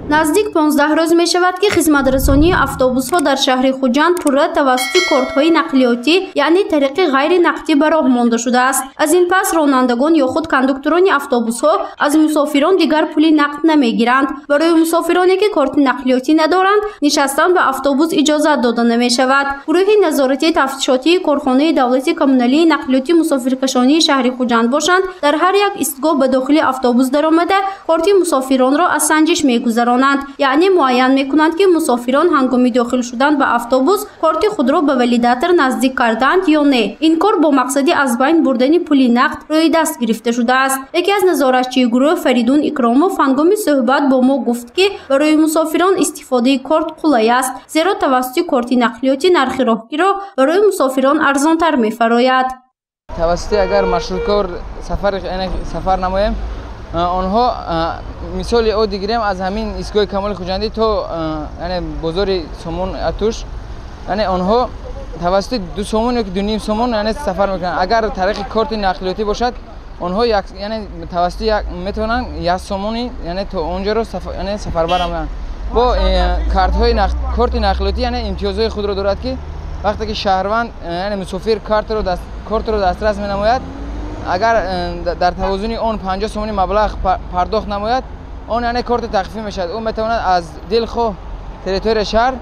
наздик 15 روز می شود که خدمترسانی اتوبوس ها در شهر خوجند پورا توسط کارت‌های نقلیاتی یعنی طریق غیر نقدی به راه مانده شده است. از این پس رانندگان یا خود کاندکتوران اتوبوس ها از مسافران دیگر پول نقد نمیگیرند. برای مسافرانی که کارت نقلیاتی ندارند نشستن به اتوبوس اجازه داده نمی شود. گروه نظارتی تفتیشاتی کارخانه دولتی کمونالی نقلیاتی مسافرکشانی شهر خوجند باشند در هر یک ایستگاه به داخل اتوبوس درآمده کارت مسافران را از سنجش میگذرانند، یعنی معین میکنند که مسافران هنگامی داخل شدن به اتوبوس کارت خود را به ولیداتر نزدیک کردند یا نه. این کار با مقصد از بین بردن پول نقد روی دست گرفته شده است. یکی از نظارتچی گروه فریدون اکراموف هنگامی صحبت با ما گفت که برای مسافران استفاده کارت قلای است، زیرا توسط کارت نقلیاتی نرخ راهگیری را برای مسافران ارزانتر می‌فراید. توسط اگر مشروع سفر نمایم آنها مثال او دیگریم از همین ایستگاه کمال خوجندی تو یعنی بازار سومون اتوش یعنی آنها توسط 2 سومون یا 2.5 سومون یعنی سفر میکنن. اگر طریق کارت نقلیاتی باشد آنها یعنی توسط میتونن 1 سومونی یعنی تو اونجا رو یعنی سفربر میشن. با کارت نقلیاتی یعنی امتیازهای خود رو دارد که وقتی که شهروند یعنی مسافر کارت رو دسترس می‌نماید اگر در توازن اون 50 سومونی مبلغ پرداخت نماید اون یعنی کارت تخفیف میشد. اون میتواند از دلخواه تریتوری شهر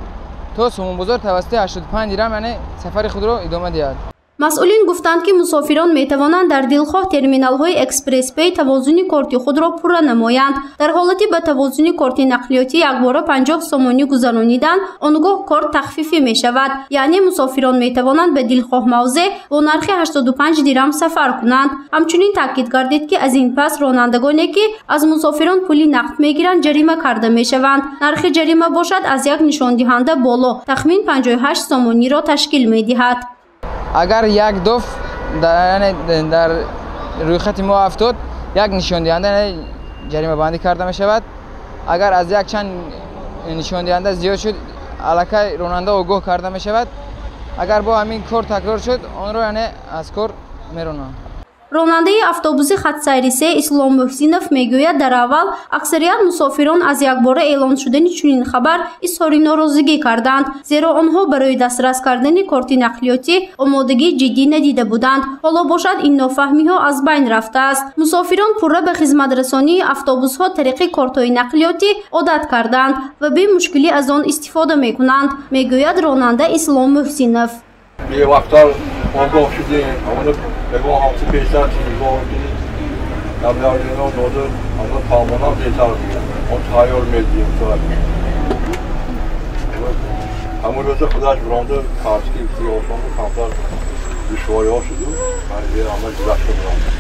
تا سومون بازار توسط 85 درهم یعنی سفر خود را ادامه دهد. مسئولین گفتند که مسافران می توانند در دلخواه ترمینال های اکسپرس پی توازن کارت خود را پورا نمایند. در حالتی به توازن کارت نقلیاتی یکباره 50 سومونی گذرانیدن آنگاه کارت تخفیفی می شود، یعنی مسافران می توانند به دلخواه موضع با نرخ 85 درهم سفر کنند. همچنین تاکید گردید که از این پس رانندگانی که از مسافران پول نقد می گیرند جریمه کرده می شوند. نرخ جریمه باشد از یک نشان دهنده بالا تخمین 58 سومونی را تشکیل می دهد. اگر یک دفع در روی خط ما افتاد یک نشان دهنده جریمه بندی کرده می شود. اگر از یک چند نشان دهنده زیاد شد الکی راننده آگاه کرده می شود. اگر با همین کار تکرار شد آن را یعنی از کار می رانند. راننده اتوبوس خط سیری 3 اسلام محسینов میگوید در اول اکثریت مسافران از یکباره اعلان شدن چنین خبر اظهار ناراضگی کردند، زیرا آنها برای دسترس کردن کارت نقلیاتی آمادگی جدی ندیده بودند. حالا باشد این نافهمی ها از بین رفته است. مسافران پورا به خدمت رسانی اتوبوس ها طریق کارت های نقلیاتی عادت کردند و به مشکلی از آن استفاده می کنند، میگوید راننده اسلام محسینov. یه وقتا آگاه شدیم اونو بگو همچی پیشتر چیزی باردیم نبیارینا داده اونو تامانا بیتر دیگه اون تایار میدیم همون روز خودش برانده کارچکی افتیار شده کمتر دشواری ها شده من یه عمل گذشته برانده.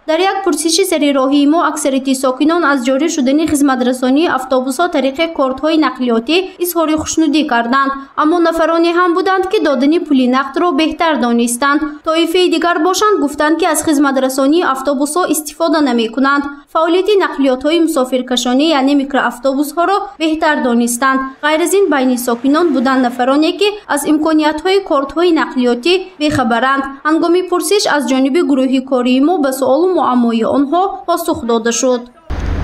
در یک پرسش سری راهی ما اکثریت ساکنان از جاری شدن خدمترسانی اتوبوس‌ها طریق کارت‌های نقلیاتی اظهار خوشنودی کردند، اما نفرانی هم بودند که دادن پول نقد را بهتر دانستند. طایفه دیگر باشند گفتند که از خدمترسانی اتوبوس‌ها استفاده نمی‌کنند. فعالیت نقلیات‌های مسافرکشانی یعنی میکرو اتوبوس‌ها را بهتر دانستند. غیر از این بین ساکنان بودند نفرانی که از امکانیت‌های کارت‌های نقلیاتی بی‌خبرند. هنگام پرسش از جانب گروه کاری ما به سوال معمای آنها پاسخ داده شد.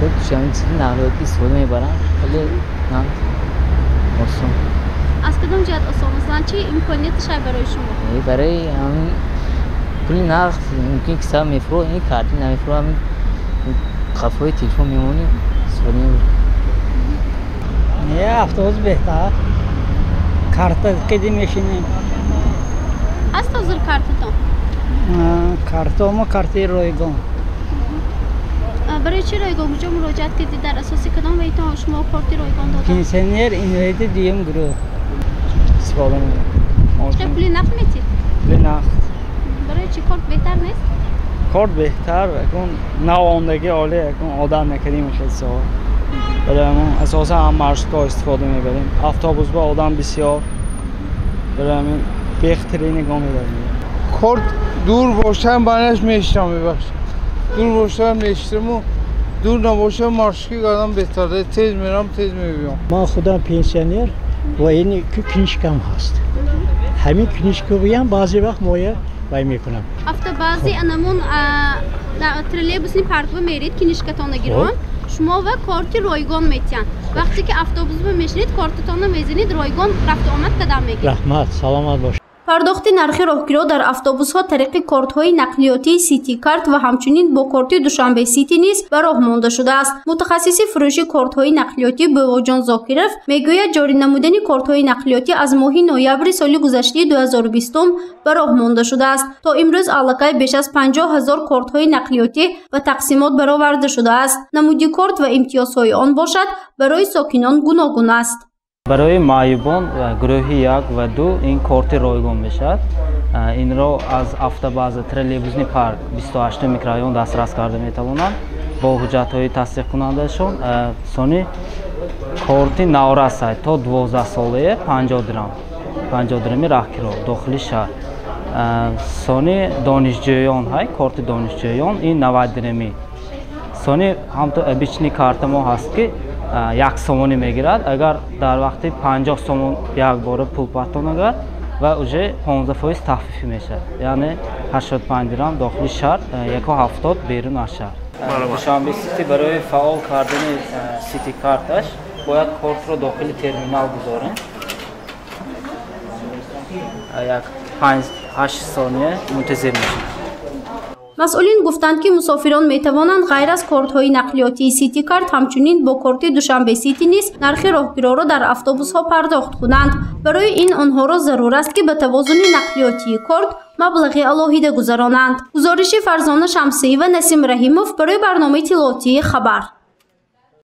خود شامل چیزی نقلیاتی استفاده میبرن ولی نه آسان. از کدام جهت آسان؟ مثلا چه امکانیتش برای شما؟ برای همین پول نقد ممکن که سر میفرو این کارتی نمیفرو همین خفای تلفن میمونی استفاده میبرن. نه اتوبوس بهتر کارت کدی میشینیم. از تازه کارتتون؟ کارتومو کارتی رایگان. برای چه رایگان کجا مراجعت کردید؟ در اساس کدام ویتون شما کارت رایگان دادید؟ پنسیونر اینویت دیم گروه استفاده میبرن. چه پول نقد میتید؟ پول نقد. برای چی کارت بهتر نیست؟ کارت بهتر اون نوامدگی عالی اون آدم نکردیم میشه سوال. برای همون اساسا هم مارشگاه استفاده میبریم. اتوبوس با آدم بسیار برای همین بهترین نگاه میبریم. کارت دور باشم بانش میشتم میبخش. دور باشم میشتم و دور نباشم مارشکی کردم بهتره. تیز میرم تیز میبیم. ما خودم پنسیونر و این کنیشکم هست. همین کنیشکو بیام بعضی وقت مویه وای میکنم. افتا بعضی انمون ترلیبوسنی پارتو میرید کنیشکتون نگیرم. شما و کارت رایگان میتین وقتی که افطوبوس رو میشنید کارتتون رو میزنید رایگان رفت آمد قدم میگیرید. رحمت سلامت باش. پرداخت نرخ راهگیرها در افطوبوس‌ها طریق کارت‌های نقلیاتی سیتی کارت و همچنین با کارت دوشنبه سیتی نیز به راه مانده شده است. متخصص فروش کارت‌های نقلیاتی بوجان زاکرف میگوید جاری نمودن کارت‌های نقلیاتی از ماه نوامبر سال گذشته 2020 به راه مانده شده است. تا امروز علاقه بیش از 50,000 کارت‌های نقلیاتی و تقسیمات برآورده شده است. نمودی کارت و امتیازهای آن باشد برای ساکنان گوناگون است. برای معیوبان گروه 1 و 2 این کارت رایگان میشد. این را از автобаз троллейбусный парк 28 микрорайон дастрас карда метавонанд бо ҳуҷҷатҳои тасдиқ кунандашон. сони корти навраса то 12 солае 50 дирами раҳкиро дохили шаҳр. сони донишҷӯён корти донишҷӯён ин 90 дирами. сони ҳамто обични карта мо ҳаст ки 1 сомонӣ мегирад. агар дар вақти 50 сомон як бора пул партонагад ва уже 15% таҳфиф мешавад. яъне 85 дирам дохили шаҳр, 170 берун аз шаҳр. душанбе сити барои фаъол кардани сити карташ бояд кортро дохили терминал гузорем. як 5-8 сония мунтазир мешавад. مسئولین گفتند که مسافران می توانند غیر از کارت‌های نقلیاتی سیتی کارت همچنین با کارت دوشنبه سیتی نیز نرخ راهگیرها را در افطوبوس‌ها پرداخت کنند. برای این آنها را ضرور است که به توازن نقلیاتی کارت مبلغ الهیده گذرانند. گزارش فرزانه شمسی و نسیم رحیموف برای برنامه اطلاعاتی خبر.